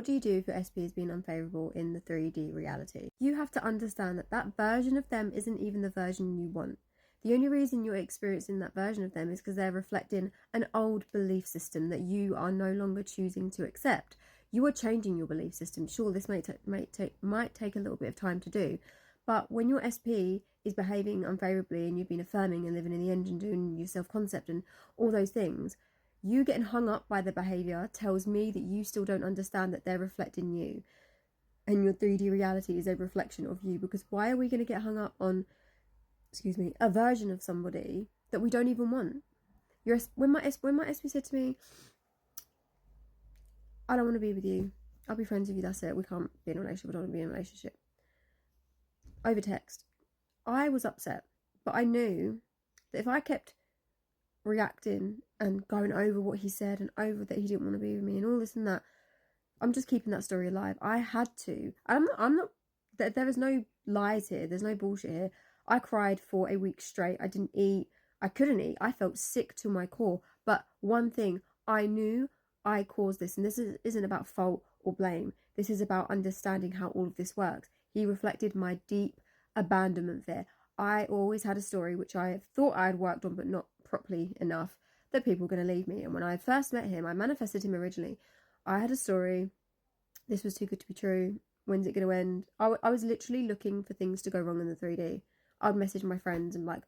what do you do if your SP is being unfavourable in the 3D reality? You have to understand that that version of them isn't even the version you want. The only reason you're experiencing that version of them is because they're reflecting an old belief system that you are no longer choosing to accept. You are changing your belief system. Sure, this might take a little bit of time to do, but when your SP is behaving unfavourably and you've been affirming and living in the engine, doing your self-concept and all those things, you getting hung up by the behaviour tells me that you still don't understand that they're reflecting you. And your 3D reality is a reflection of you. Because why are we going to get hung up on, a version of somebody that we don't even want? When my SP said to me, I don't want to be with you, I'll be friends with you, that's it, we can't be in a relationship, I don't want to be in a relationship, over text, I was upset. But I knew that if I kept reacting and going over what he said and over that he didn't want to be with me and all this and that, I'm just keeping that story alive. I had to. I'm not there is no lies here, there's no bullshit here. I cried for a week straight. I didn't eat, I couldn't eat, I felt sick to my core. But one thing, I knew I caused this, and this isn't about fault or blame, this is about understanding how all of this works. He reflected my deep abandonment fear. I always had a story which I thought I had worked on but not properly enough, that people were going to leave me. And when I first met him, I manifested him originally. I had a story, this was too good to be true, when's it going to end? I was literally looking for things to go wrong in the 3D. I'd message my friends and like,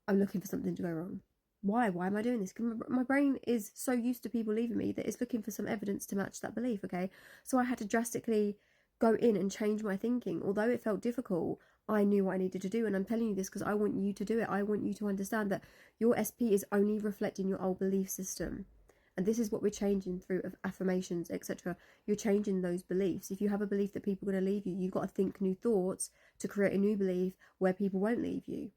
I'm looking for something to go wrong. Why am I doing this? Because my brain is so used to people leaving me that it's looking for some evidence to match that belief, okay? So I had to drastically go in and change my thinking. Although it felt difficult, I knew what I needed to do. And I'm telling you this because I want you to do it. I want you to understand that your SP is only reflecting your old belief system. And this is what we're changing through affirmations, etc. You're changing those beliefs. If you have a belief that people are going to leave you, you've got to think new thoughts to create a new belief where people won't leave you.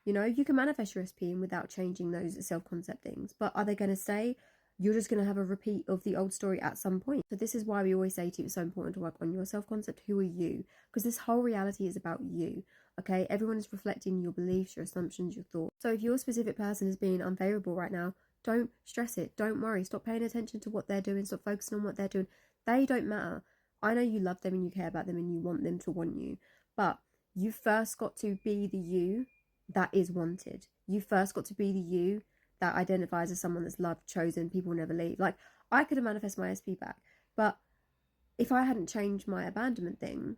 You know, you can manifest your SP without changing those self-concept things. But are they going to stay? You're just going to have a repeat of the old story at some point. So this is why we always say to you, it's so important to work on your self-concept. Who are you? Because this whole reality is about you, okay? Everyone is reflecting your beliefs, your assumptions, your thoughts. So if your specific person is being unfavourable right now, don't stress it. Don't worry. Stop paying attention to what they're doing. Stop focusing on what they're doing. They don't matter. I know you love them and you care about them and you want them to want you. But you first got to be the you that is wanted. You first got to be the you that identifies as someone that's loved, chosen, people will never leave. Like, I could have manifested my SP back, but if I hadn't changed my abandonment thing,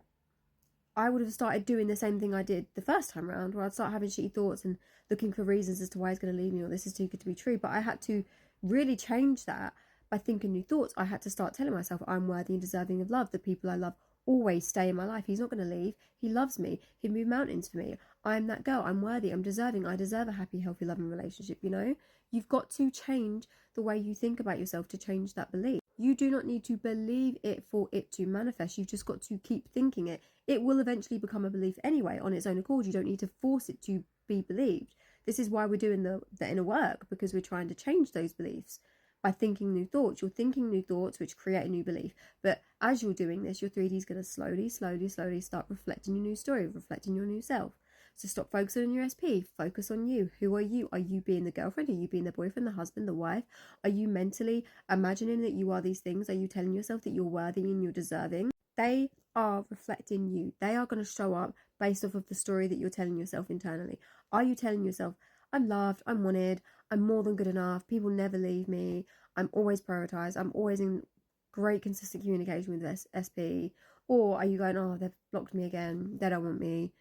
I would have started doing the same thing I did the first time around, where I'd start having shitty thoughts and looking for reasons as to why he's going to leave me or this is too good to be true. But I had to really change that by thinking new thoughts. I had to start telling myself I'm worthy and deserving of love. The people I love always stay in my life. He's not going to leave. He loves me. He'd move mountains for me. I'm that girl. I'm worthy. I'm deserving. I deserve a happy, healthy, loving relationship, you know? You've got to change the way you think about yourself to change that belief. You do not need to believe it for it to manifest. You've just got to keep thinking it. It will eventually become a belief anyway on its own accord. You don't need to force it to be believed. This is why we're doing the inner work, because we're trying to change those beliefs by thinking new thoughts. You're thinking new thoughts which create a new belief. But as you're doing this, your 3D is going to slowly start reflecting your new story, reflecting your new self. So stop focusing on your SP. Focus on you. Who are you? Are you being the girlfriend? Are you being the boyfriend, the husband, the wife? Are you mentally imagining that you are these things? Are you telling yourself that you're worthy and you're deserving? They are reflecting you. They are going to show up based off of the story that you're telling yourself internally. Are you telling yourself, I'm loved, I'm wanted, I'm more than good enough, people never leave me, I'm always prioritised, I'm always in great consistent communication with this SP? Or are you going, oh, they've blocked me again, they don't want me,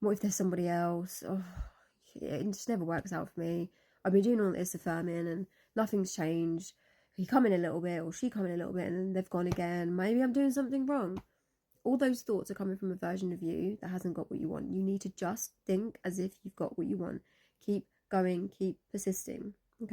what if there's somebody else? Oh, it just never works out for me. I've been doing all this affirming and nothing's changed. He come in a little bit or she come in a little bit and then they've gone again. Maybe I'm doing something wrong. All those thoughts are coming from a version of you that hasn't got what you want. You need to just think as if you've got what you want. Keep going, keep persisting. Okay.